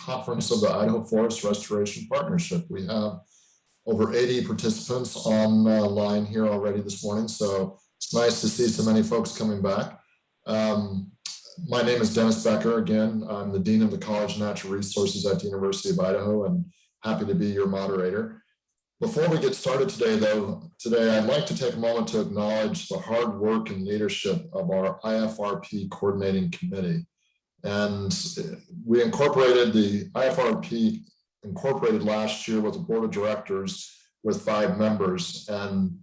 conference of the Idaho Forest Restoration Partnership. We have over 80 participants online here already this morning, so it's nice to see so many folks coming back. My name is Dennis Becker. Again, I'm the Dean of the College of Natural Resources at the University of Idaho, and happy to be your moderator. Before we get started today, I'd like to take a moment to acknowledge the hard work and leadership of our IFRP coordinating committee. And we incorporated the IFRP last year with a board of directors with 5 members. And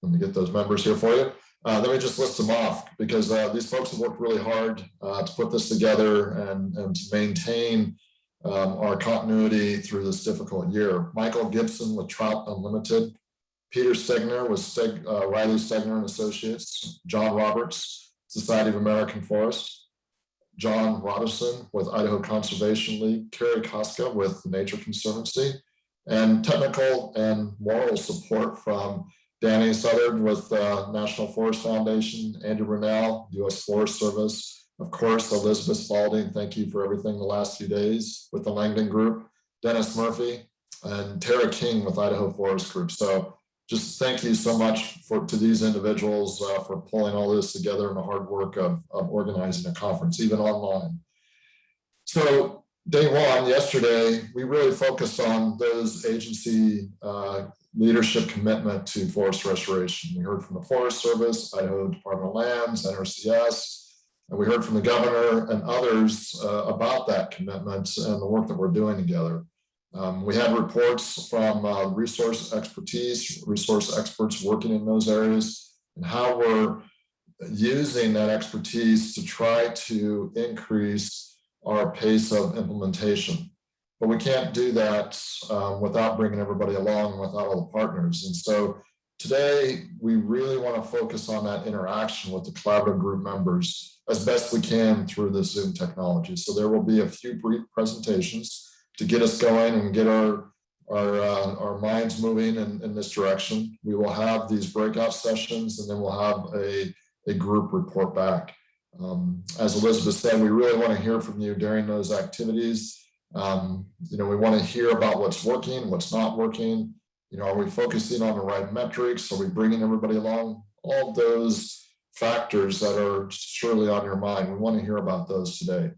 let me get those members here for you. Let me just list them off, because these folks have worked really hard to put this together and to maintain our continuity through this difficult year. Michael Gibson with Trout Unlimited, Peter Stegner with Riley Stegner and Associates, John Roberts, Society of American Forest, John Robertson with Idaho Conservation League, Carrie Koska with the Nature Conservancy, and technical and moral support from Danny Southard with National Forest Foundation, Andy Brunel, U.S. Forest Service, of course, Elizabeth Spalding, thank you for everything the last few days with the Langdon Group, Dennis Murphy, and Tara King with Idaho Forest Group. So just thank you so much to these individuals for pulling all this together and the hard work of organizing a conference, even online. So day one, yesterday, we really focused on those agency leadership commitment to forest restoration. We heard from the Forest Service, Idaho Department of Lands, NRCS, and we heard from the governor and others about that commitment and the work that we're doing together. We had reports from resource experts working in those areas, and how we're using that expertise to try to increase our pace of implementation. But we can't do that without bringing everybody along, without all the partners. And so today, we really want to focus on that interaction with the collaborative group members as best we can through the Zoom technology. So there will be a few brief presentations to get us going and get our minds moving in this direction. We will have these breakout sessions, and then we'll have a group report back. As Elizabeth said, we really want to hear from you during those activities. We want to hear about what's working, what's not working. Are we focusing on the right metrics? Are we bringing everybody along? All those factors that are surely on your mind. We want to hear about those today.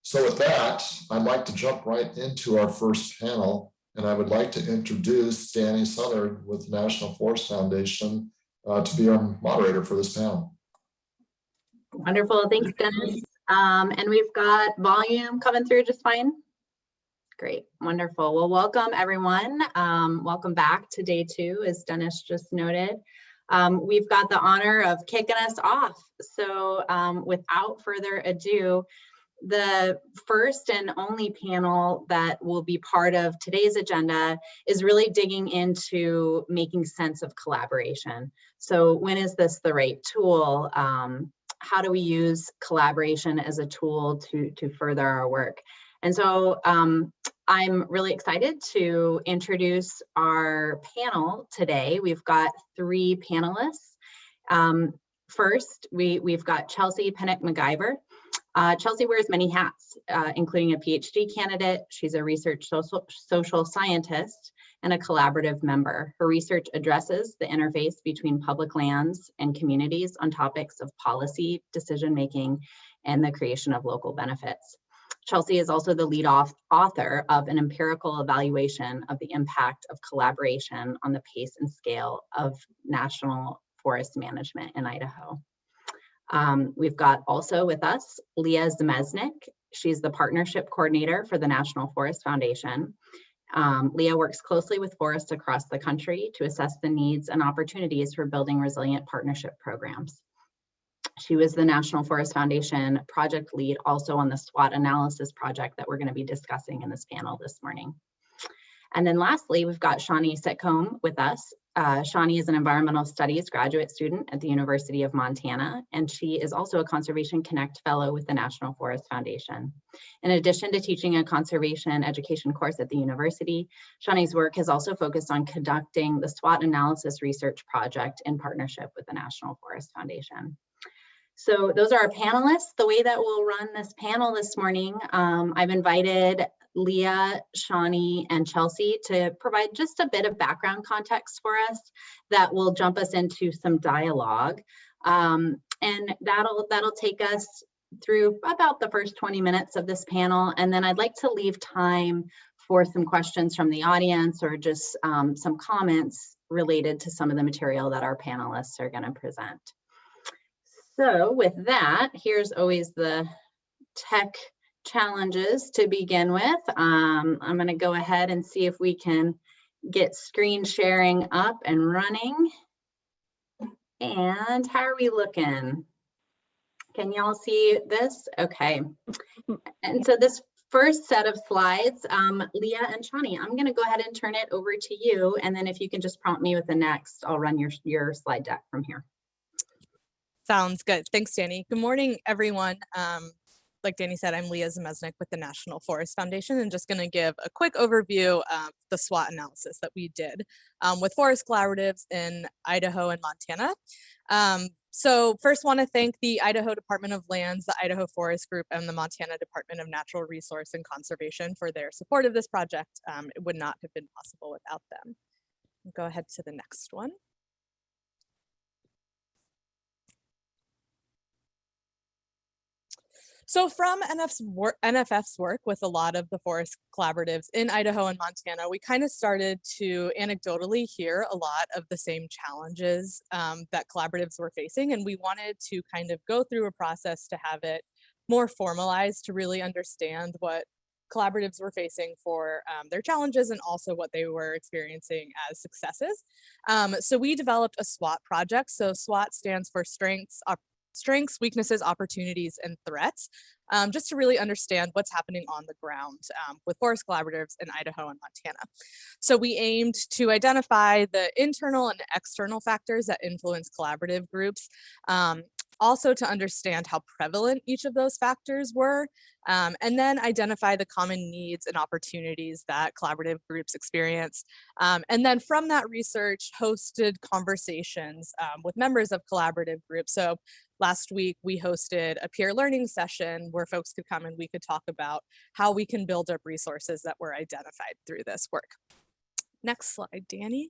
So with that, I'd like to jump right into our first panel, and I would like to introduce Danny Southard with the National Forest Foundation to be our moderator for this panel. Wonderful, thanks, Dennis. And we've got volume coming through just fine. Great, wonderful. Well, welcome everyone. Welcome back to day 2, as Dennis just noted. We've got the honor of kicking us off. So without further ado, the first and only panel that will be part of today's agenda is really digging into making sense of collaboration. So when is this the right tool? How do we use collaboration as a tool to further our work? And so I'm really excited to introduce our panel today. We've got 3 panelists. First, we've got Chelsea Pennick MacGyver. Chelsea wears many hats, including a PhD candidate. She's a research social scientist and a collaborative member. Her research addresses the interface between public lands and communities on topics of policy, decision-making, and the creation of local benefits. Chelsea is also the lead author of an empirical evaluation of the impact of collaboration on the pace and scale of national forest management in Idaho. We've got also with us Leah Zemesnik. She's the partnership coordinator for the National Forest Foundation. Leah works closely with forests across the country to assess the needs and opportunities for building resilient partnership programs. She was the National Forest Foundation project lead also on the SWOT analysis project that we're going to be discussing in this panel this morning. And then lastly, we've got Shawnee Sitcombe with us. Shawnee is an environmental studies graduate student at the University of Montana, and she is also a Conservation Connect Fellow with the National Forest Foundation. In addition to teaching a conservation education course at the university, Shawnee's work has also focused on conducting the SWOT analysis research project in partnership with the National Forest Foundation. So those are our panelists. The way that we'll run this panel this morning, I've invited Leah, Shawnee, and Chelsea to provide just a bit of background context for us that will jump us into some dialogue. And that'll take us through about the first 20 minutes of this panel. And then I'd like to leave time for some questions from the audience or just some comments related to some of the material that our panelists are going to present. So with that, here's always the tech challenges to begin with. I'm going to go ahead and see if we can get screen sharing up and running. And how are we looking? Can y'all see this? Okay. And so this first set of slides, Leah and Shawnee, I'm going to go ahead and turn it over to you. And then if you can just prompt me with the next, I'll run your slide deck from here. Sounds good. Thanks, Danny. Good morning, everyone. Like Danny said, I'm Leah Zemeznik with the National Forest Foundation, and just going to give a quick overview of the SWOT analysis that we did with forest collaboratives in Idaho and Montana. So first want to thank the Idaho Department of Lands, the Idaho Forest Group, and the Montana Department of Natural Resource and Conservation for their support of this project. It would not have been possible without them. Go ahead to the next one. So from NFF's work with a lot of the forest collaboratives in Idaho and Montana, we kind of started to anecdotally hear a lot of the same challenges that collaboratives were facing. And we wanted to kind of go through a process to have it more formalized to really understand what collaboratives were facing for their challenges and also what they were experiencing as successes. So we developed a SWOT project. So SWOT stands for strengths, weaknesses, opportunities, and threats, just to really understand what's happening on the ground with forest collaboratives in Idaho and Montana. So we aimed to identify the internal and external factors that influence collaborative groups, also to understand how prevalent each of those factors were, and then identify the common needs and opportunities that collaborative groups experience. And then from that research, hosted conversations with members of collaborative groups. So last week, we hosted a peer learning session where folks could come and we could talk about how we can build up resources that were identified through this work. Next slide, Danny.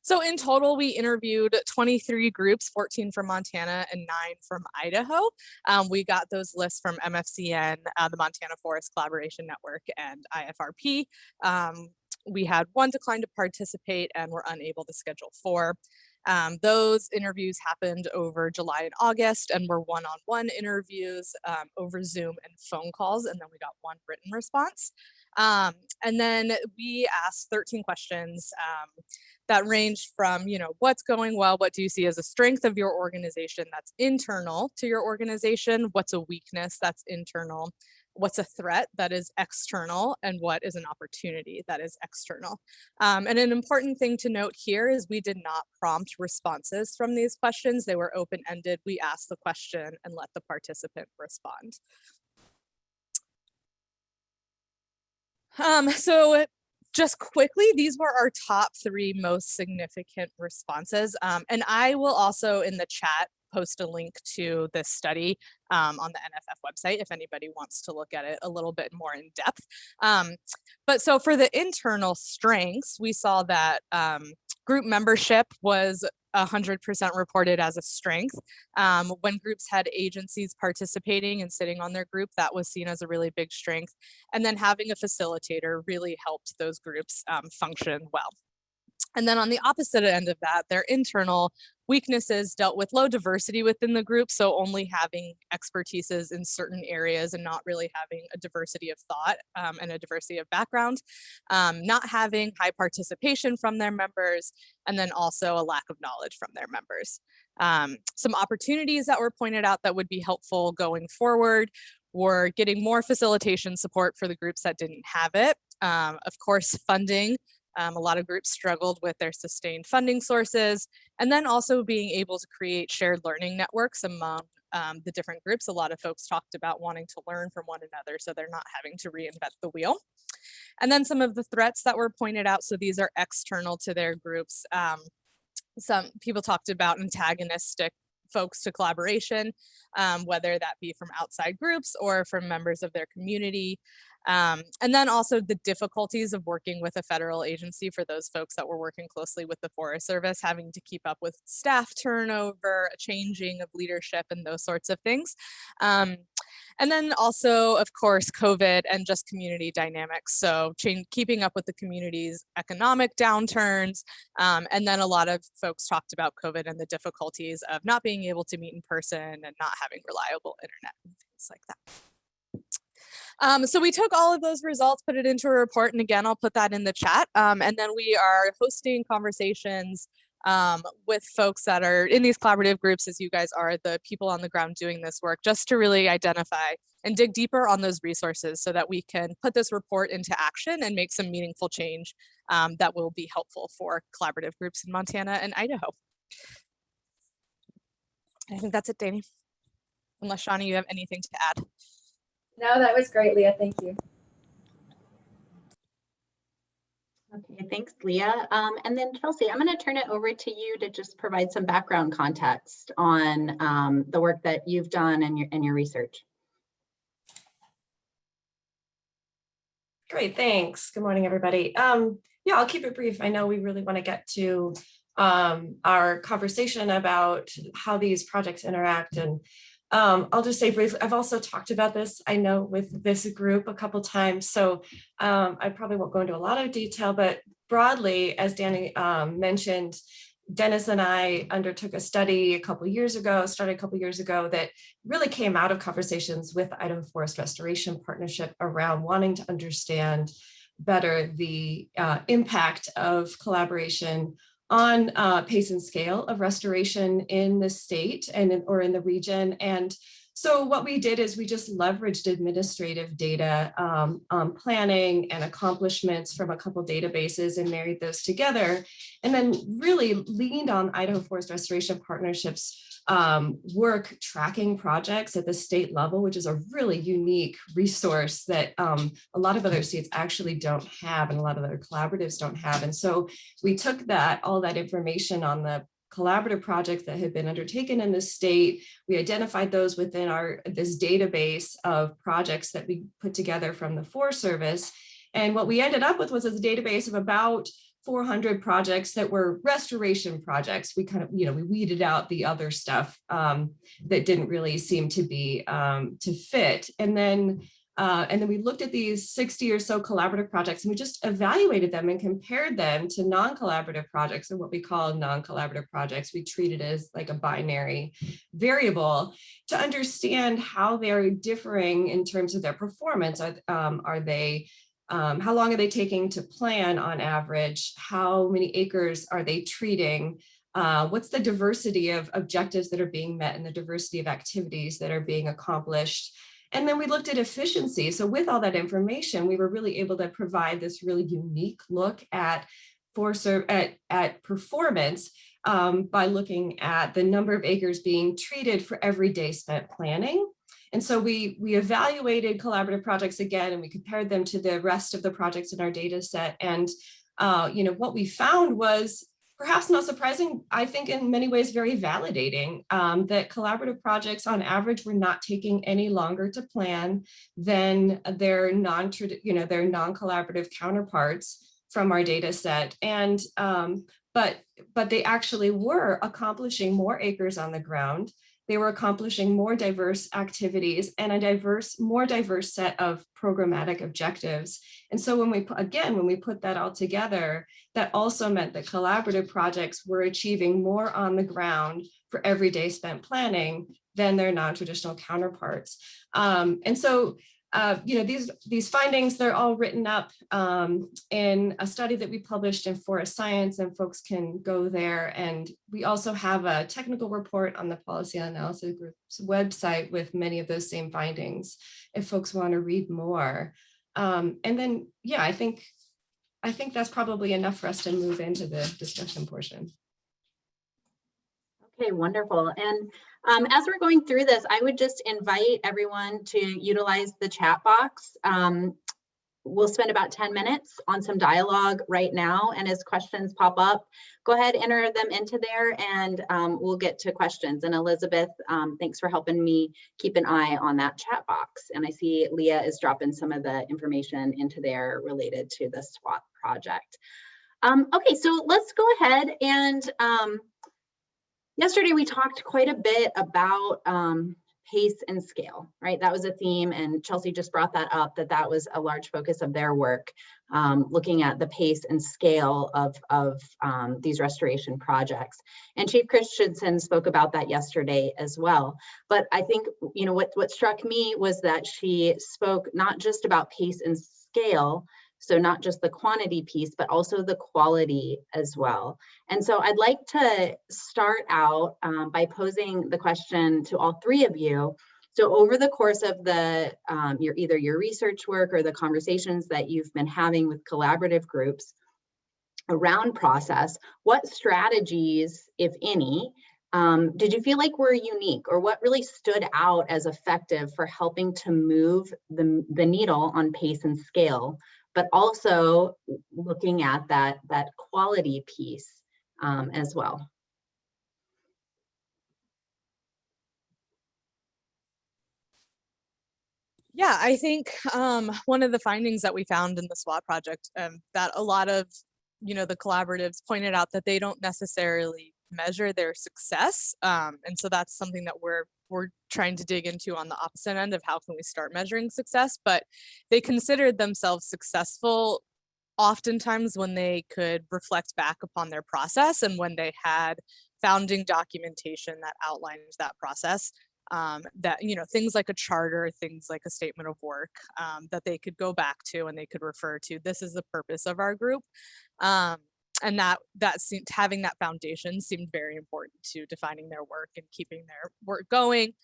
So in total, we interviewed 23 groups, 14 from Montana and 9 from Idaho. We got those lists from MFCN, the Montana Forest Collaboration Network, and IFRP. We had 1 decline to participate and were unable to schedule 4. Those interviews happened over July and August and were one-on-one interviews over Zoom and phone calls, and then we got 1 written response. And then we asked 13 questions that ranged from, what's going well, what do you see as a strength of your organization that's internal to your organization, what's a weakness that's internal, what's a threat that is external, and what is an opportunity that is external. And an important thing to note here is we did not prompt responses from these questions. They were open-ended. We asked the question and let the participant respond. So just quickly, these were our top 3 most significant responses. And I will also in the chat post a link to this study on the NFF website if anybody wants to look at it a little bit more in depth. But so for the internal strengths, we saw that group membership was 100% reported as a strength. When groups had agencies participating and sitting on their group, that was seen as a really big strength. And then having a facilitator really helped those groups function well. And then on the opposite end of that, their internal weaknesses dealt with low diversity within the group, so only having expertises in certain areas and not really having a diversity of thought and a diversity of background, not having high participation from their members, and then also a lack of knowledge from their members. Some opportunities that were pointed out that would be helpful going forward were getting more facilitation support for the groups that didn't have it. Of course, funding. A lot of groups struggled with their sustained funding sources, and then also being able to create shared learning networks among the different groups. A lot of folks talked about wanting to learn from one another so they're not having to reinvent the wheel. And then some of the threats that were pointed out, so these are external to their groups. Some people talked about antagonistic folks to collaboration, whether that be from outside groups or from members of their community. And then also the difficulties of working with a federal agency for those folks that were working closely with the Forest Service, having to keep up with staff turnover, a changing of leadership, and those sorts of things. And then also, of course, COVID and just community dynamics. So keeping up with the community's economic downturns. And then a lot of folks talked about COVID and the difficulties of not being able to meet in person and not having reliable internet and things like that. So we took all of those results, put it into a report, and again, I'll put that in the chat. And then we are hosting conversations with folks that are in these collaborative groups, as you guys are the people on the ground doing this work, just to really identify and dig deeper on those resources so that we can put this report into action and make some meaningful change that will be helpful for collaborative groups in Montana and Idaho. I think that's it, Danny. Unless Shawnee, you have anything to add. No, that was great, Leah. Thank you. Okay, thanks, Leah. And then Chelsea, I'm going to turn it over to you to just provide some background context on the work that you've done and your research. Great, thanks. Good morning, everybody. Yeah, I'll keep it brief. I know we really want to get to our conversation about how these projects interact, and I'll just say briefly, I've also talked about this, I know, with this group a couple times, so I probably won't go into a lot of detail, but broadly, as Danny mentioned, Dennis and I undertook a study started a couple years ago, that really came out of conversations with the Idaho Forest Restoration Partnership around wanting to understand better the impact of collaboration on pace and scale of restoration in the state or in the region. And so what we did is we just leveraged administrative data on planning and accomplishments from a couple databases and married those together, and then really leaned on Idaho Forest Restoration Partnership's work tracking projects at the state level, which is a really unique resource that a lot of other states actually don't have and a lot of other collaboratives don't have. And so we took all that information on the collaborative projects that had been undertaken in the state. We identified those within this database of projects that we put together from the Forest Service. And what we ended up with was a database of about 400 projects that were restoration projects. We kind of, we weeded out the other stuff that didn't really seem to be to fit. And then we looked at these 60 or so collaborative projects, and we just evaluated them and compared them to non-collaborative projects, or what we call non-collaborative projects. We treat it as like a binary variable to understand how they're differing in terms of their performance. How long are they taking to plan on average? How many acres are they treating? What's the diversity of objectives that are being met and the diversity of activities that are being accomplished? And then we looked at efficiency. So with all that information, we were really able to provide this really unique look at performance by looking at the number of acres being treated for every day spent planning. And so we evaluated collaborative projects again, and we compared them to the rest of the projects in our data set. And what we found was, perhaps not surprising, I think in many ways very validating, that collaborative projects on average were not taking any longer to plan than their non-collaborative counterparts from our data set. And but they actually were accomplishing more acres on the ground. They were accomplishing more diverse activities and a more diverse set of programmatic objectives. And so when we put that all together, that also meant that collaborative projects were achieving more on the ground for every day spent planning than their non-traditional counterparts. And so these findings, they're all written up in a study that we published in Forest Science, and folks can go there. And we also have a technical report on the Policy Analysis Group's website with many of those same findings if folks want to read more. And then, yeah, I think that's probably enough for us to move into the discussion portion. Okay, wonderful. And as we're going through this, I would just invite everyone to utilize the chat box. we'll spend about 10 minutes on some dialogue right now. And as questions pop up, go ahead, enter them into there, and we'll get to questions. And Elizabeth, thanks for helping me keep an eye on that chat box. And I see Leah is dropping some of the information into there related to the SWAT project. Okay, so let's go ahead and yesterday we talked quite a bit about pace and scale, right? That was a theme, and Chelsea just brought that up, that was a large focus of their work, looking at the pace and scale of these restoration projects. And Chief Christensen spoke about that yesterday as well. But I think, you know, what struck me was that she spoke not just about pace and scale, so not just the quantity piece, but also the quality as well. And so I'd like to start out by posing the question to all three of you. So over the course of the either your research work or the conversations that you've been having with collaborative groups around process, what strategies, if any, did you feel like were unique, or what really stood out as effective for helping to move the needle on pace and scale, but also looking at that quality piece as well? Yeah, I think one of the findings that we found in the SWAT project, that a lot of, you know, the collaboratives pointed out that they don't necessarily measure their success. And so that's something that we're trying to dig into on the opposite end of how can we start measuring success. But they considered themselves successful oftentimes when they could reflect back upon their process and when they had founding documentation that outlines that process. That, you know, things like a charter, things like a statement of work, that they could go back to and they could refer to. This is the purpose of our group. And that seemed, having that foundation seemed very important to defining their work and keeping their work going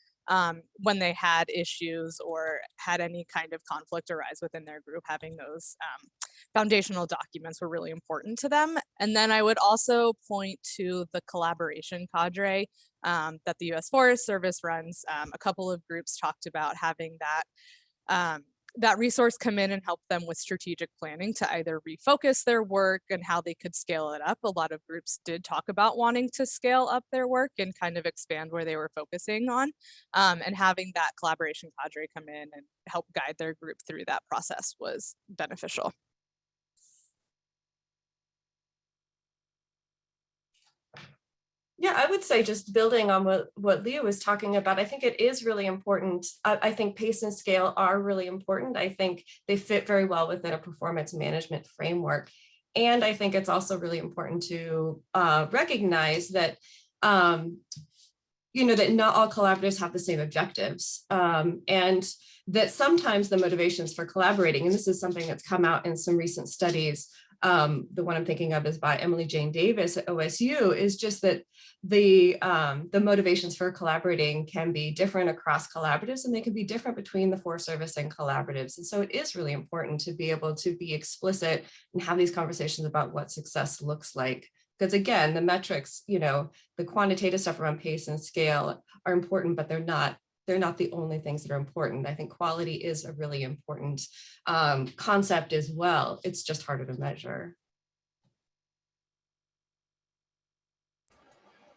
when they had issues or had any kind of conflict arise within their group. Having those foundational documents were really important to them. And then I would also point to the collaboration cadre that the U.S. Forest Service runs. A couple of groups talked about having that resource come in and help them with strategic planning to either refocus their work and how they could scale it up. A lot of groups did talk about wanting to scale up their work and kind of expand where they were focusing on, and having that collaboration cadre come in and help guide their group through that process was beneficial. Yeah, I would say, just building on what Leah was talking about, I think it is really important. I think pace and scale are really important. I think they fit very well within a performance management framework. And I think it's also really important to recognize that, you know, that not all collaboratives have the same objectives, and that sometimes the motivations for collaborating, and this is something that's come out in some recent studies, the one I'm thinking of is by Emily Jane Davis at OSU, is just that the motivations for collaborating can be different across collaboratives, and they can be different between the Forest Service and collaboratives. And so it is really important to be able to be explicit and have these conversations about what success looks like. Because again, the metrics, you know, the quantitative stuff around pace and scale are important, but they're not the only things that are important. I think quality is a really important concept as well. It's just harder to measure.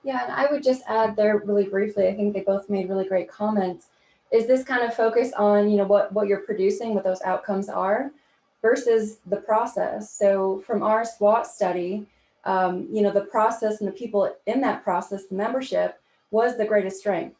Yeah, and I would just add there really briefly, I think they both made really great comments, is this kind of focus on, you know, what you're producing, what those outcomes are, versus the process. So from our SWAT study, you know, the process and the people in that process, the membership, was the greatest strength.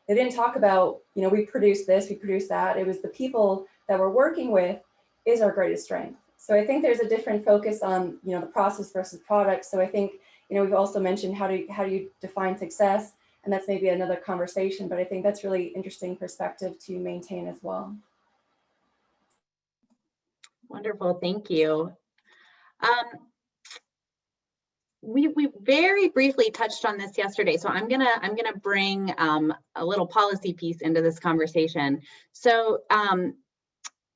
They didn't talk about, you know, we produce this, we produce that. It was the people that we're working with is our greatest strength. So I think there's a different focus on, you know, the process versus product. So I think, you know, we've also mentioned how do you define success, and that's maybe another conversation, but I think that's really interesting perspective to maintain as well. Wonderful, thank you. We very briefly touched on this yesterday, so I'm gonna bring a little policy piece into this conversation. So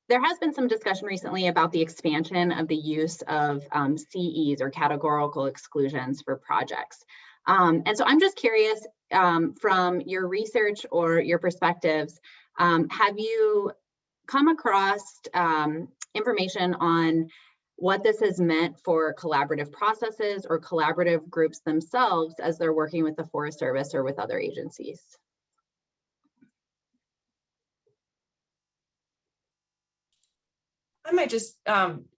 there has been some discussion recently about the expansion of the use of CEs, or categorical exclusions, for projects. And so I'm just curious, from your research or your perspectives, have you come across information on what this has meant for collaborative processes or collaborative groups themselves as they're working with the Forest Service or with other agencies. I might just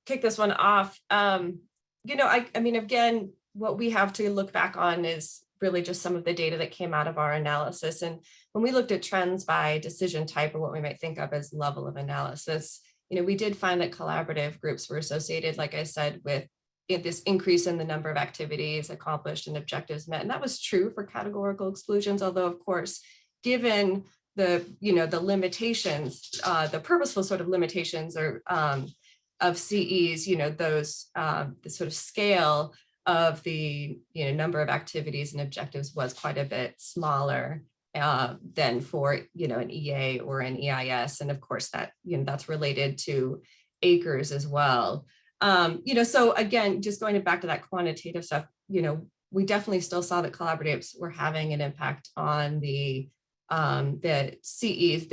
kick this one off. You know, I mean, again, what we have to look back on is really just some of the data that came out of our analysis. And when we looked at trends by decision type, or what we might think of as level of analysis, you know, we did find that collaborative groups were associated, like I said, with this increase in the number of activities accomplished and objectives met. And that was true for categorical exclusions, although of course, given the, you know, the limitations, the purposeful sort of limitations or of CEs, you know, those, the sort of scale of the, you know, number of activities and objectives was quite a bit smaller than for, you know, an EA or an EIS. And of course that, you know, that's related to acres as well. You know, so again, just going back to that quantitative stuff, you know, we definitely still saw that collaboratives were having an impact on the CEs,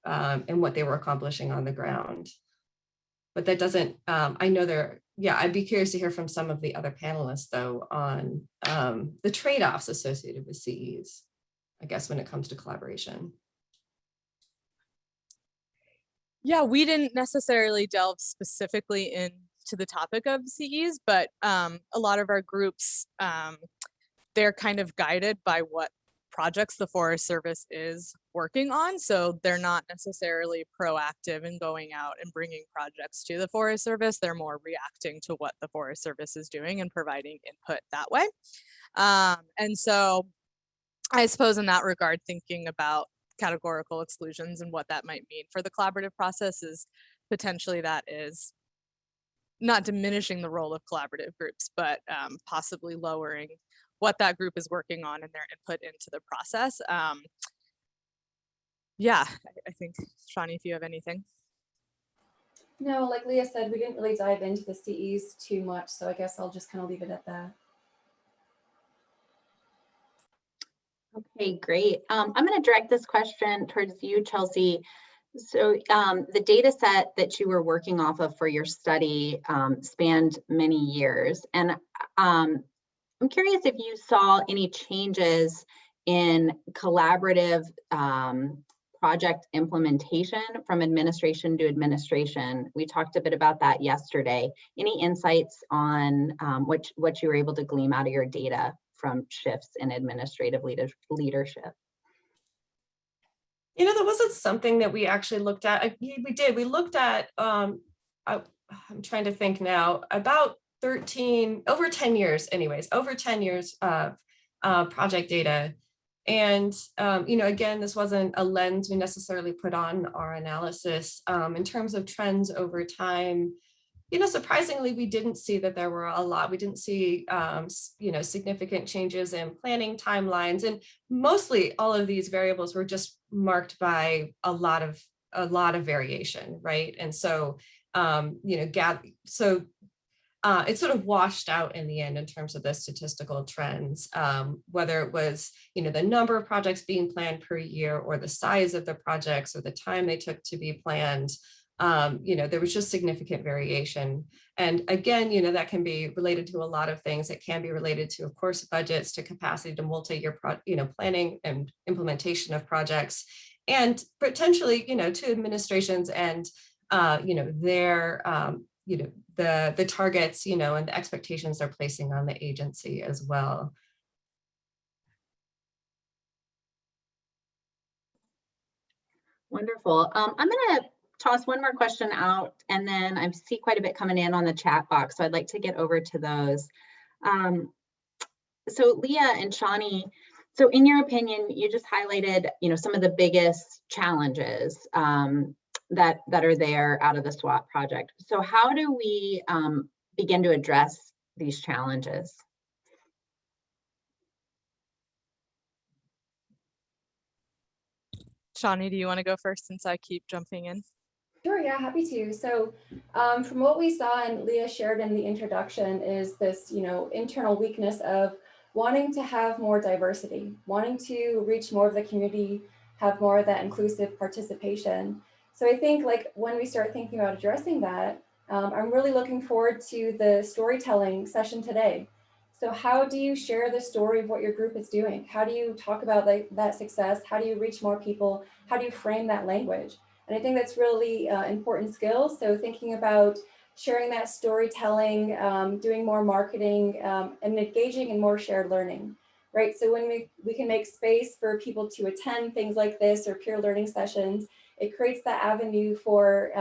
and what they were accomplishing on the ground. But that doesn't, I know there, yeah, I'd be curious to hear from some of the other panelists though on the trade-offs associated with CEs, I guess, when it comes to collaboration. Yeah, we didn't necessarily delve specifically into the topic of CEs, but a lot of our groups, they're kind of guided by what projects the Forest Service is working on. So they're not necessarily proactive in going out and bringing projects to the Forest Service. They're more reacting to what the Forest Service is doing and providing input that way. And so I suppose in that regard, thinking about categorical exclusions and what that might mean for the collaborative process is potentially that is not diminishing the role of collaborative groups, but possibly lowering what that group is working on and their input into the process. Yeah, I think, Shawnee, if you have anything. No, like Leah said, we didn't really dive into the CEs too much, so I guess I'll just kind of leave it at that. Okay, great. I'm going to direct this question towards you, Chelsea. So the data set that you were working off of for your study spanned many years. And I'm curious if you saw any changes in collaborative project implementation from administration to administration. We talked a bit about that yesterday. Any insights on what you were able to glean out of your data from shifts in administrative leadership? You know, that wasn't something that we actually looked at. We did. We looked at, I'm trying to think now, about over 10 years anyways, over 10 years of project data. And, you know, again, this wasn't a lens we necessarily put on our analysis. In terms of trends over time, you know, surprisingly, we didn't see that there were a lot. We didn't see, you know, significant changes in planning timelines, and mostly all of these variables were just marked by a lot of variation, right? And so, you know, it sort of washed out in the end in terms of the statistical trends, whether it was, you know, the number of projects being planned per year, or the size of the projects, or the time they took to be planned. You know, there was just significant variation. And again, you know, that can be related to a lot of things. It can be related to, of course, budgets, to capacity, to multi-year, you know, planning and implementation of projects, and potentially, you know, to administrations and, you know, their, you know, the targets, you know, and the expectations they're placing on the agency as well. Wonderful. I'm going to toss one more question out, and then I see quite a bit coming in on the chat box, so I'd like to get over to those. So Leah and Shawnee, so in your opinion, you just highlighted, you know, some of the biggest challenges that are there out of the SWAT project. So how do we begin to address these challenges? Shawnee, do you want to go first since I keep jumping in? Sure, yeah, happy to. So from what we saw and Leah shared in the introduction is this, you know, internal weakness of wanting to have more diversity, wanting to reach more of the community, have more of that inclusive participation. So I think like when we start thinking about addressing that, I'm really looking forward to the storytelling session today. So how do you share the story of what your group is doing? How do you talk about that success? How do you reach more people? How do you frame that language? And I think that's really important skills. So thinking about sharing that storytelling, doing more marketing, and engaging in more shared learning, right? So when we can make space for people to attend things like this or peer learning sessions, it creates that avenue for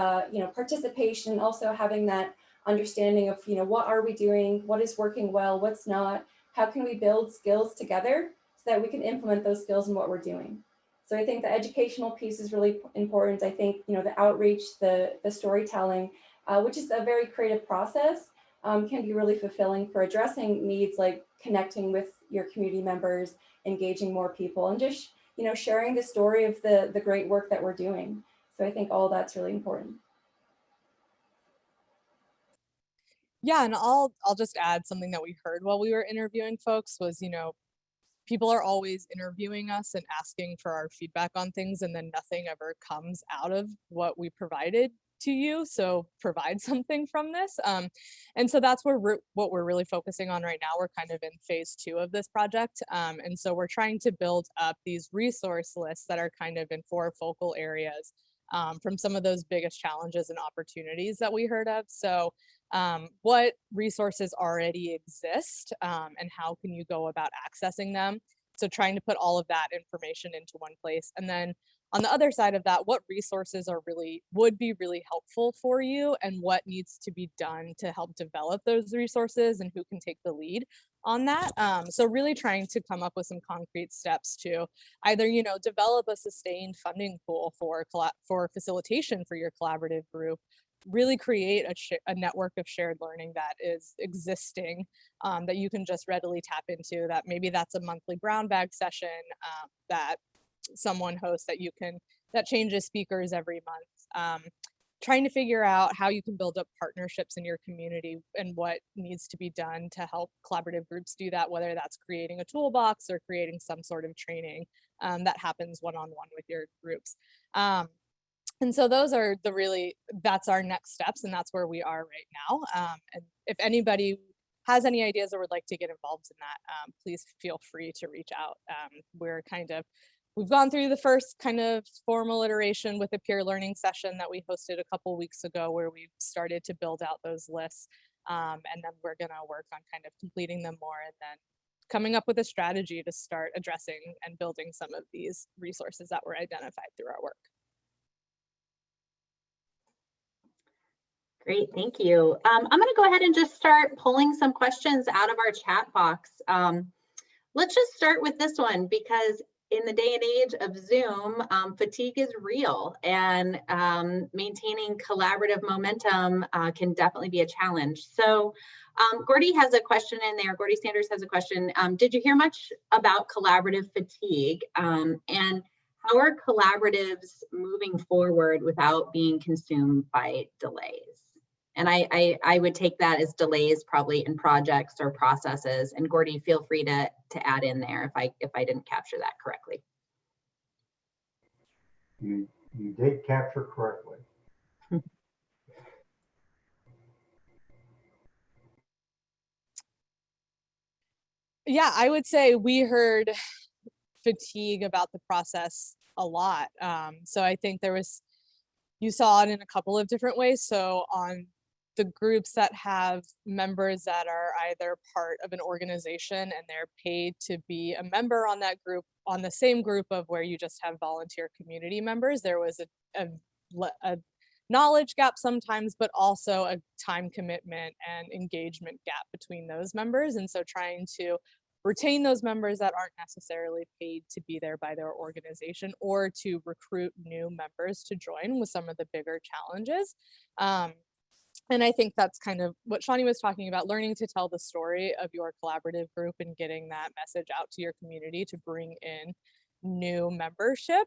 participation, also having that understanding of what are we doing, what is working well, what's not, how can we build skills together so that we can implement those skills in what we're doing. So I think the educational piece is really important. I think the outreach, the storytelling, which is a very creative process, can be really fulfilling for addressing needs like connecting with your community members, engaging more people, and just sharing the story of the great work that we're doing. So I think all that's really important. Yeah, and I'll just add something that we heard while we were interviewing folks was, people are always interviewing us and asking for our feedback on things, and then nothing ever comes out of what we provided to you. So provide something from this. And so that's what we're really focusing on right now. We're kind of in phase 2 of this project. And so we're trying to build up these resource lists that are kind of in 4 focal areas from some of those biggest challenges and opportunities that we heard of. So what resources already exist and how can you go about accessing them? So trying to put all of that information into one place. And then on the other side of that, what resources would be really helpful for you and what needs to be done to help develop those resources and who can take the lead on that. So really trying to come up with some concrete steps to either, develop a sustained funding pool for facilitation for your collaborative group, really create a network of shared learning that is existing that you can just readily tap into. That maybe that's a monthly brown bag session that someone hosts that changes speakers every month. Trying to figure out how you can build up partnerships in your community and what needs to be done to help collaborative groups do that, whether that's creating a toolbox or creating some sort of training that happens one-on-one with your groups. And so those are that's our next steps, and that's where we are right now. And if anybody has any ideas or would like to get involved in that, please feel free to reach out. We've gone through the first kind of formal iteration with a peer learning session that we hosted a couple weeks ago, where we started to build out those lists. And then we're gonna work on kind of completing them more and then coming up with a strategy to start addressing and building some of these resources that were identified through our work. Great, thank you. I'm going to go ahead and just start pulling some questions out of our chat box. Let's just start with this one, because in the day and age of Zoom, fatigue is real, and maintaining collaborative momentum can definitely be a challenge. So Gordy has a question in there. Gordy Sanders has a question. Did you hear much about collaborative fatigue? And how are collaboratives moving forward without being consumed by delays? And I would take that as delays probably in projects or processes. And Gordy, feel free to add in there if I didn't capture that correctly. You did capture correctly. Yeah, I would say we heard fatigue about the process a lot. So I think you saw it in a couple of different ways. So on the groups that have members that are either part of an organization and they're paid to be a member on that group, on the same group of where you just have volunteer community members, there was a knowledge gap sometimes, but also a time commitment and engagement gap between those members. And so trying to retain those members that aren't necessarily paid to be there by their organization, or to recruit new members to join with some of the bigger challenges. And I think that's kind of what Shawnee was talking about, learning to tell the story of your collaborative group and getting that message out to your community to bring in new membership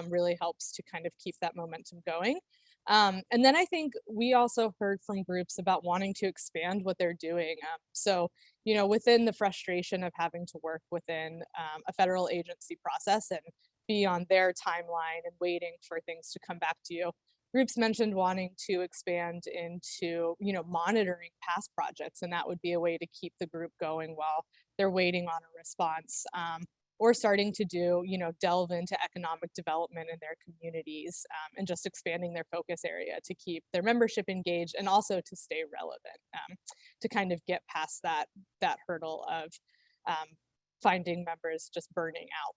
really helps to kind of keep that momentum going. And then I think we also heard from groups about wanting to expand what they're doing. So, within the frustration of having to work within a federal agency process and be on their timeline and waiting for things to come back to you, groups mentioned wanting to expand into, monitoring past projects, and that would be a way to keep the group going while they're waiting on a response. Or starting to do, delve into economic development in their communities, and just expanding their focus area to keep their membership engaged and also to stay relevant, to kind of get past that hurdle of finding members just burning out.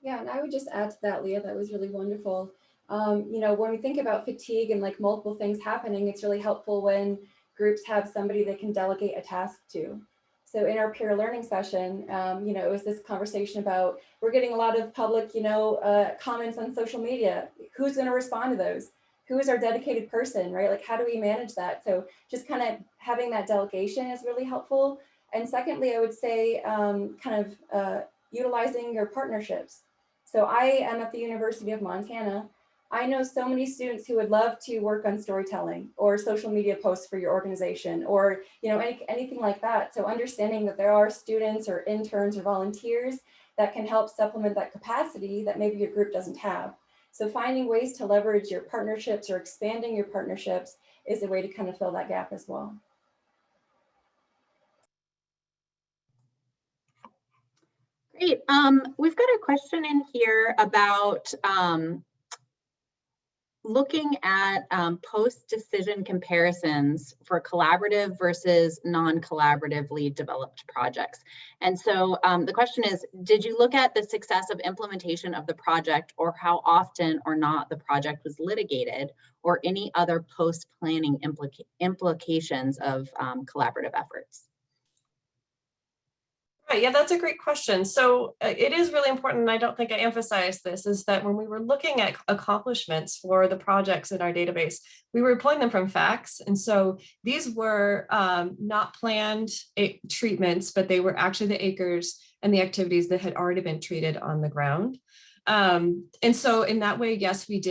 Yeah, and I would just add to that, Leah, that was really wonderful. When we think about fatigue and like multiple things happening, it's really helpful when groups have somebody they can delegate a task to. So in our peer learning session, it was this conversation about, we're getting a lot of public, comments on social media. Who's going to respond to those? Who is our dedicated person, right? Like, how do we manage that? So just kind of having that delegation is really helpful. And secondly, I would say utilizing your partnerships. So I am at the University of Montana. I know so many students who would love to work on storytelling or social media posts for your organization, or anything like that. So understanding that there are students or interns or volunteers that can help supplement that capacity that maybe your group doesn't have. So finding ways to leverage your partnerships or expanding your partnerships is a way to kind of fill that gap as well. Great. We've got a question in here about looking at post-decision comparisons for collaborative versus non-collaboratively developed projects. And so the question is, did you look at the success of implementation of the project, or how often or not the project was litigated, or any other post-planning implications of collaborative efforts? Right, yeah, that's a great question. So it is really important, and I don't think I emphasized this, is that when we were looking at accomplishments for the projects in our database, we were pulling them from facts. And so these were not planned treatments, but they were actually the acres and the activities that had already been treated on the ground. And so in that way, yes, we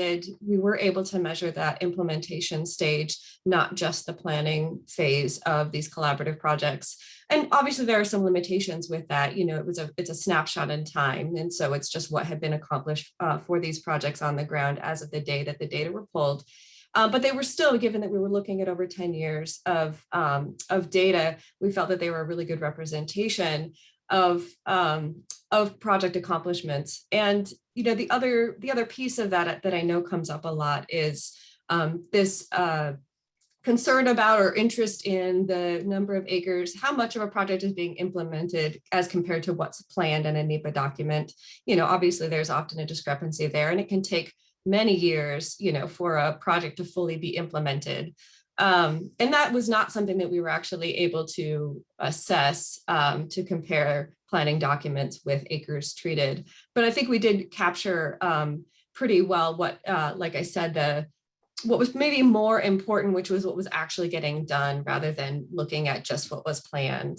were able to measure that implementation stage, not just the planning phase of these collaborative projects. And obviously there are some limitations with that. It's a snapshot in time. And so it's just what had been accomplished for these projects on the ground as of the day that the data were pulled. But they were still, given that we were looking at over 10 years of data, we felt that they were a really good representation of project accomplishments. And the other piece of that I know comes up a lot is this concern about or interest in the number of acres, how much of a project is being implemented as compared to what's planned in a NEPA document. Obviously there's often a discrepancy there, and it can take many years, for a project to fully be implemented. And that was not something that we were actually able to assess to compare planning documents with acres treated. But I think we did capture pretty well what, like I said, what was maybe more important, which was what was actually getting done rather than looking at just what was planned.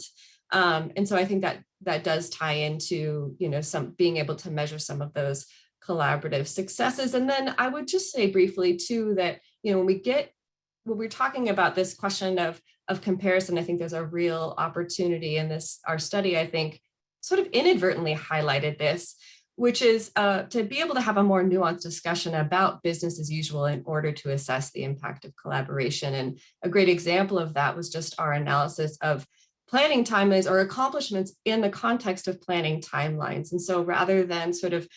And so I think that does tie into, some being able to measure some of those collaborative successes. And then I would just say briefly too, that, when we're talking about this question of comparison, I think there's a real opportunity in our study, I think, sort of inadvertently highlighted this, which is to be able to have a more nuanced discussion about business as usual in order to assess the impact of collaboration. And a great example of that was just our analysis of planning timelines or accomplishments in the context of planning timelines. And so rather than sort of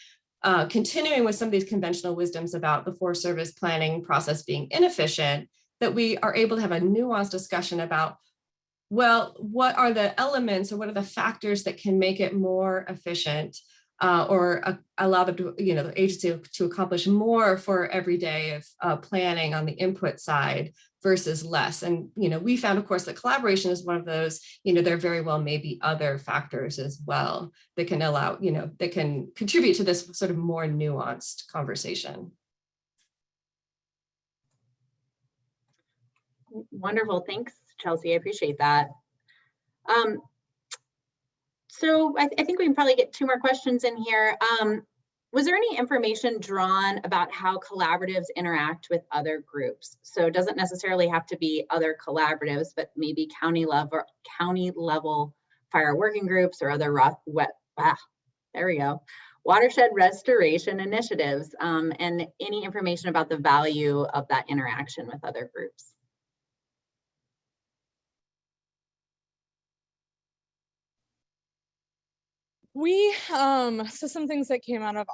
continuing with some of these conventional wisdoms about the Forest Service planning process being inefficient, that we are able to have a nuanced discussion about, well, what are the elements or what are the factors that can make it more efficient or allow the agency to accomplish more for every day of planning on the input side versus less. And, we found, of course, that collaboration is one of those, there very well may be other factors as well that can allow, that can contribute to this sort of more nuanced conversation. Wonderful. Thanks, Chelsea. I appreciate that. So I think we can probably get two more questions in here. Was there any information drawn about how collaboratives interact with other groups? So it doesn't necessarily have to be other collaboratives, but maybe county level fire working groups or other watershed restoration initiatives, and any information about the value of that interaction with other groups. So some things that came out of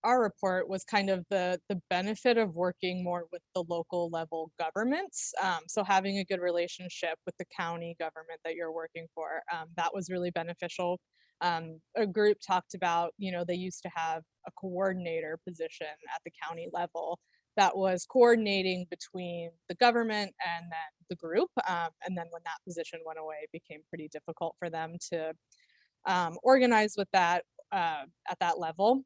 our report was kind of the benefit of working more with the local level governments. So having a good relationship with the county government that you're working for, that was really beneficial. A group talked about, they used to have a coordinator position at the county level that was coordinating between the government and then the group. And then when that position went away, it became pretty difficult for them to organize with that at that level.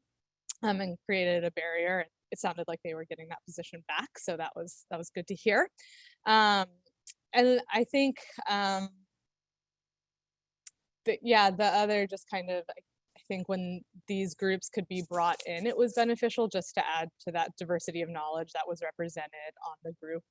And created a barrier. It sounded like they were getting that position back, so that was good to hear. And I think the other just kind of, I think when these groups could be brought in, it was beneficial just to add to that diversity of knowledge that was represented on the group.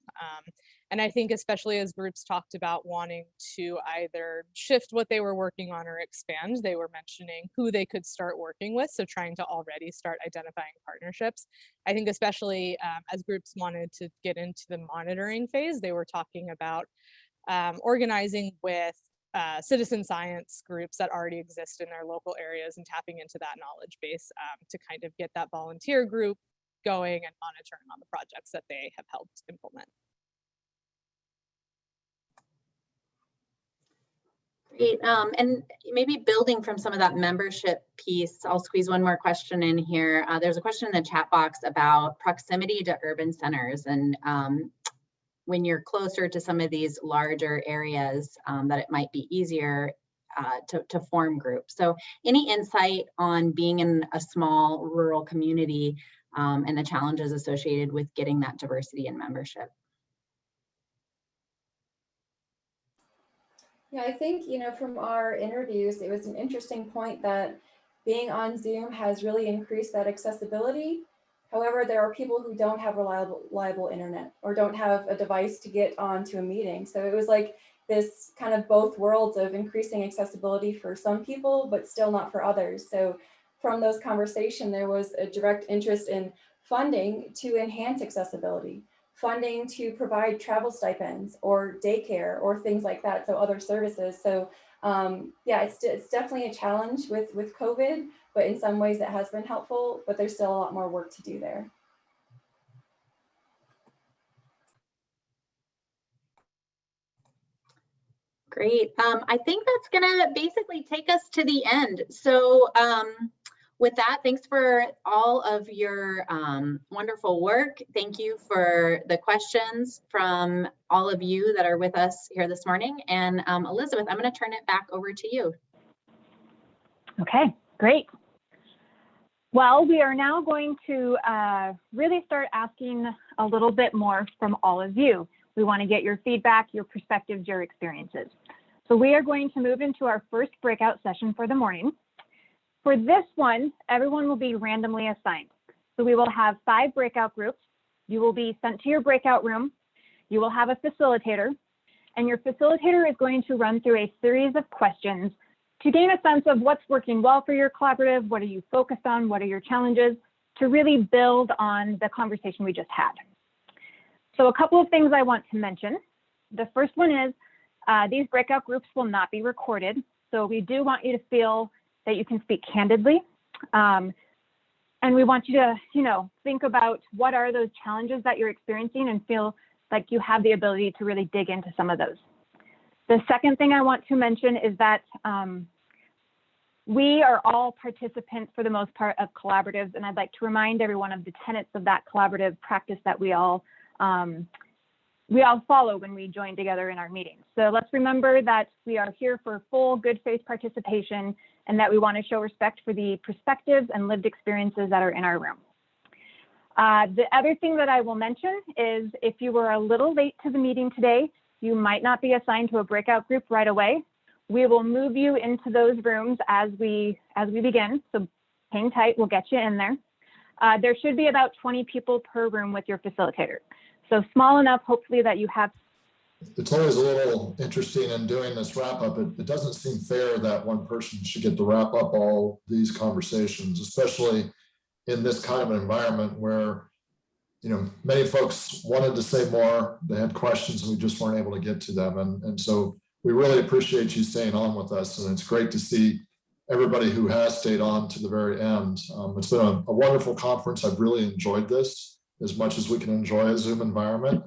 And I think especially as groups talked about wanting to either shift what they were working on or expand, they were mentioning who they could start working with. So trying to already start identifying partnerships. I think especially as groups wanted to get into the monitoring phase, they were talking about organizing with citizen science groups that already exist in their local areas and tapping into that knowledge base to kind of get that volunteer group going and monitoring on the projects that they have helped implement. Great, and maybe building from some of that membership piece, I'll squeeze one more question in here. There's a question in the chat box about proximity to urban centers, and when you're closer to some of these larger areas, that it might be easier to form groups. So any insight on being in a small rural community and the challenges associated with getting that diversity in membership? Yeah, I think, from our interviews, it was an interesting point that being on Zoom has really increased that accessibility. However, there are people who don't have reliable internet or don't have a device to get onto a meeting. So it was like this kind of both worlds of increasing accessibility for some people, but still not for others. So from those conversations, there was a direct interest in funding to enhance accessibility, funding to provide travel stipends or daycare or things like that, so other services. So yeah, it's definitely a challenge with COVID, but in some ways it has been helpful, but there's still a lot more work to do there. Great. I think that's gonna basically take us to the end. So with that, thanks for all of your wonderful work. Thank you for the questions from all of you that are with us here this morning. And Elizabeth, I'm gonna turn it back over to you. Okay, great. Well, we are now going to really start asking a little bit more from all of you. We want to get your feedback, your perspectives, your experiences. So we are going to move into our first breakout session for the morning. For this one, everyone will be randomly assigned. So we will have 5 breakout groups. You will be sent to your breakout room. You will have a facilitator, and your facilitator is going to run through a series of questions to gain a sense of what's working well for your collaborative, what are you focused on, what are your challenges, to really build on the conversation we just had. So a couple of things I want to mention. The first one is these breakout groups will not be recorded. So we do want you to feel that you can speak candidly. And we want you to, think about what are those challenges that you're experiencing and feel like you have the ability to really dig into some of those. The second thing I want to mention is that we are all participants for the most part of collaboratives, and I'd like to remind everyone of the tenets of that collaborative practice that we all follow when we join together in our meetings. So let's remember that we are here for full good faith participation and that we want to show respect for the perspectives and lived experiences that are in our room. The other thing that I will mention is if you were a little late to the meeting today, you might not be assigned to a breakout group right away. We will move you into those rooms as we begin. So hang tight, we'll get you in there. There should be about 20 people per room with your facilitator. So small enough, hopefully, that you have it's always a little interesting in doing this wrap up. It doesn't seem fair that one person should get to wrap up all these conversations, especially in this kind of an environment where, you know, many folks wanted to say more, they had questions and we just weren't able to get to them. And so we really appreciate you staying on with us. And it's great to see everybody who has stayed on to the very end. It's been a wonderful conference. I've really enjoyed this as much as we can enjoy a Zoom environment.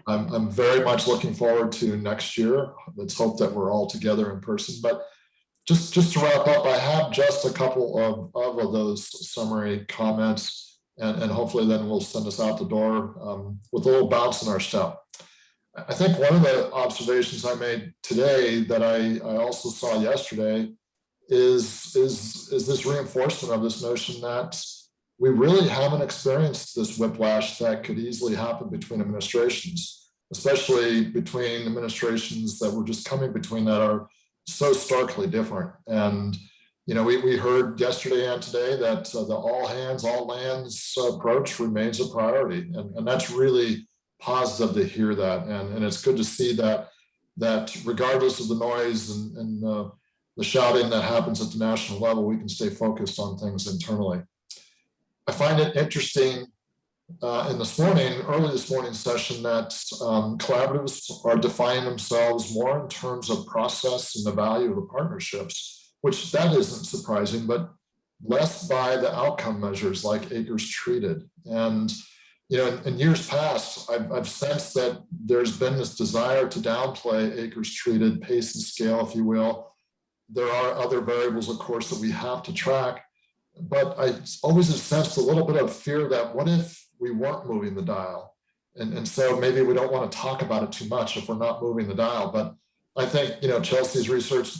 I'm very much looking forward to next year. Let's hope that we're all together in person. But just to wrap up, I have just a couple of those summary comments, and hopefully then we'll send us out the door with a little bounce in our step. I think one of the observations I made today that I also saw yesterday is this reinforcement of this notion that we really haven't experienced this whiplash that could easily happen between administrations, especially between administrations that were just coming between that are so starkly different. And, you know, we heard yesterday and today that the all hands, all lands approach remains a priority. And that's really positive to hear that. And it's good to see that regardless of the noise and the shouting that happens at the national level, we can stay focused on things internally. I find it interesting in early this morning session that collaboratives are defining themselves more in terms of process and the value of the partnerships, which that isn't surprising, but less by the outcome measures like acres treated. And, you know, in years past, I've sensed that there's been this desire to downplay acres treated, pace and scale, if you will. There are other variables, of course, that we have to track. But I always have sensed a little bit of fear that what if we weren't moving the dial? And so maybe we don't want to talk about it too much if we're not moving the dial. But I think, you know, Chelsea's research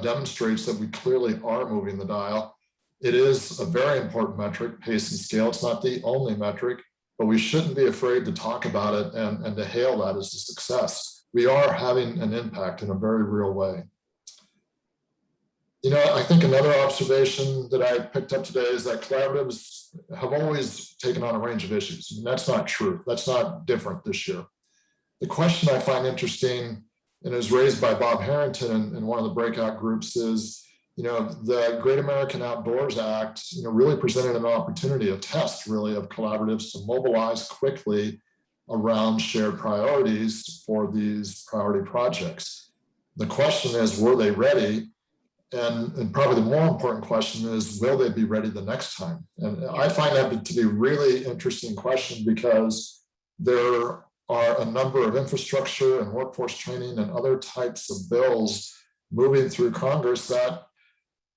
demonstrates that we clearly are moving the dial. It is a very important metric, pace and scale. It's not the only metric, but we shouldn't be afraid to talk about it and to hail that as a success. We are having an impact in a very real way. You know, I think another observation that I picked up today is that collaboratives have always taken on a range of issues. And that's not true. That's not different this year. The question I find interesting, and is raised by Bob Harrington in one of the breakout groups, is, you know, the Great American Outdoors Act, you know, really presented an opportunity, a test really of collaboratives to mobilize quickly around shared priorities for these priority projects. The question is, were they ready? And probably the more important question is, will they be ready the next time? And I find that to be a really interesting question because there are a number of infrastructure and workforce training and other types of bills moving through Congress that,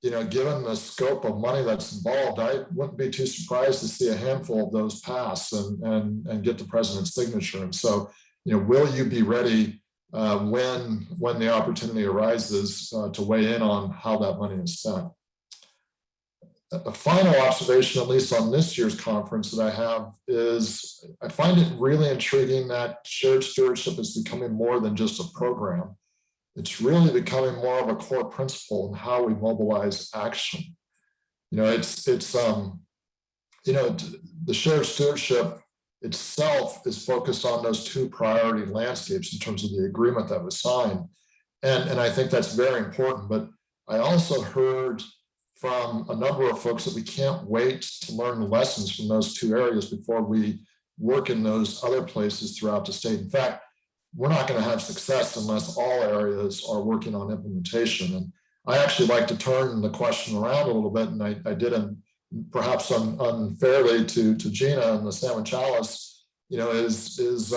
you know, given the scope of money that's involved, I wouldn't be too surprised to see a handful of those pass and get the president's signature. And so, you know, will you be ready when the opportunity arises to weigh in on how that money is spent? A final observation, at least on this year's conference that I have, is I find it really intriguing that shared stewardship is becoming more than just a program. It's really becoming more of a core principle in how we mobilize action. You know, you know, the shared stewardship itself is focused on those two priority landscapes in terms of the agreement that was signed. And I think that's very important. But I also heard from a number of folks that we can't wait to learn the lessons from those two areas before we work in those other places throughout the state. In fact, we're not going to have success unless all areas are working on implementation. And I actually like to turn the question around a little bit, and I did perhaps unfairly to Gina and the salmon chalice, you know, is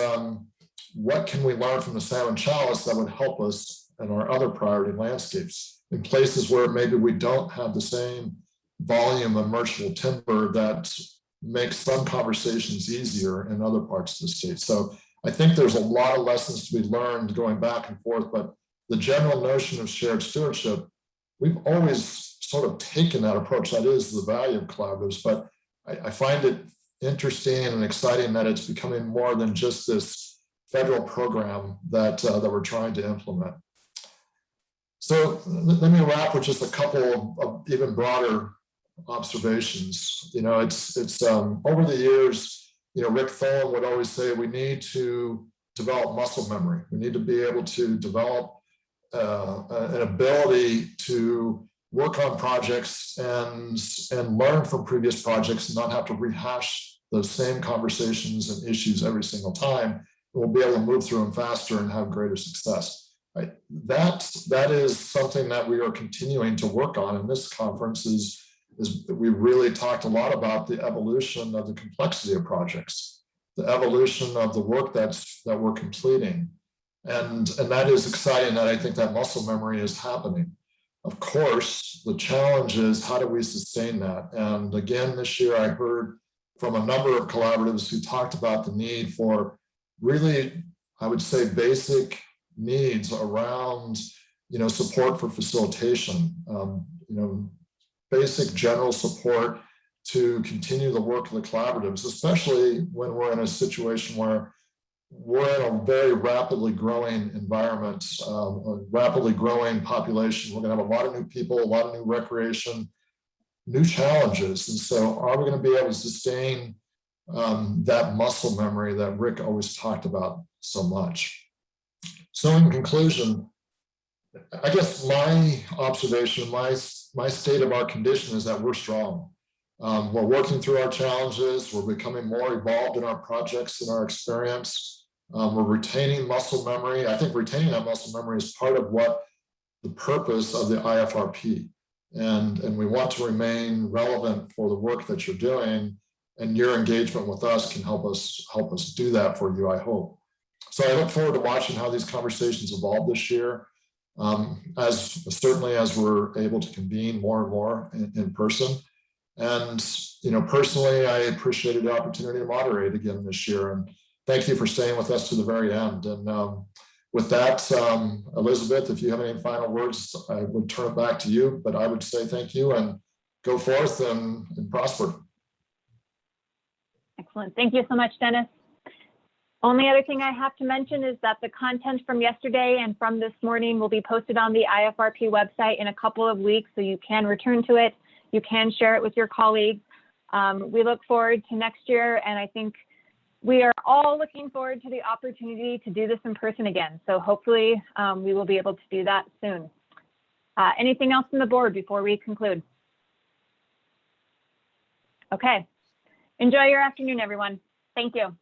what can we learn from the salmon chalice that would help us in our other priority landscapes in places where maybe we don't have the same volume of merchantable timber that makes some conversations easier in other parts of the state. So I think there's a lot of lessons to be learned going back and forth, but the general notion of shared stewardship, we've always sort of taken that approach. That is the value of collaboratives, but I find it interesting and exciting that it's becoming more than just this federal program that we're trying to implement. So let me wrap with just a couple of even broader observations. You know, it's over the years, you know, Rick Tholen would always say we need to develop muscle memory. We need to be able to develop an ability to work on projects and learn from previous projects and not have to rehash those same conversations and issues every single time. We'll be able to move through them faster and have greater success. Right? That is something that we are continuing to work on in this conference. Is we really talked a lot about the evolution of the complexity of projects, the evolution of the work that we're completing, and that is exciting. That I think that muscle memory is happening. Of course, the challenge is how do we sustain that? And again, this year I heard from a number of collaboratives who talked about the need for really, I would say, basic needs around, support for facilitation, basic general support to continue the work of the collaboratives, especially when we're in a situation where we're in a very rapidly growing environment, a rapidly growing population. We're going to have a lot of new people, a lot of new recreation, new challenges. And so are we going to be able to sustain that muscle memory that Rick always talked about so much? So in conclusion, I guess my observation, my state of our condition is that we're strong. We're working through our challenges. We're becoming more evolved in our projects and our experience. We're retaining muscle memory. I think retaining that muscle memory is part of what the purpose of the IFRP. And we want to remain relevant for the work that you're doing, and your engagement with us can help us do that for you, I hope. So I look forward to watching how these conversations evolve this year, certainly as we're able to convene more and more in person. And personally, I appreciated the opportunity to moderate again this year. And thank you for staying with us to the very end. And with that, Elizabeth, if you have any final words, I would turn it back to you. But I would say thank you and go forth and prosper. Excellent. Thank you so much, Dennis. Only other thing I have to mention is that the content from yesterday and from this morning will be posted on the IFRP website in a couple of weeks, so you can return to it. You can share it with your colleagues. We look forward to next year, and I think we are all looking forward to the opportunity to do this in person again. So hopefully we will be able to do that soon. Anything else from the board before we conclude? Okay. Enjoy your afternoon, everyone. Thank you.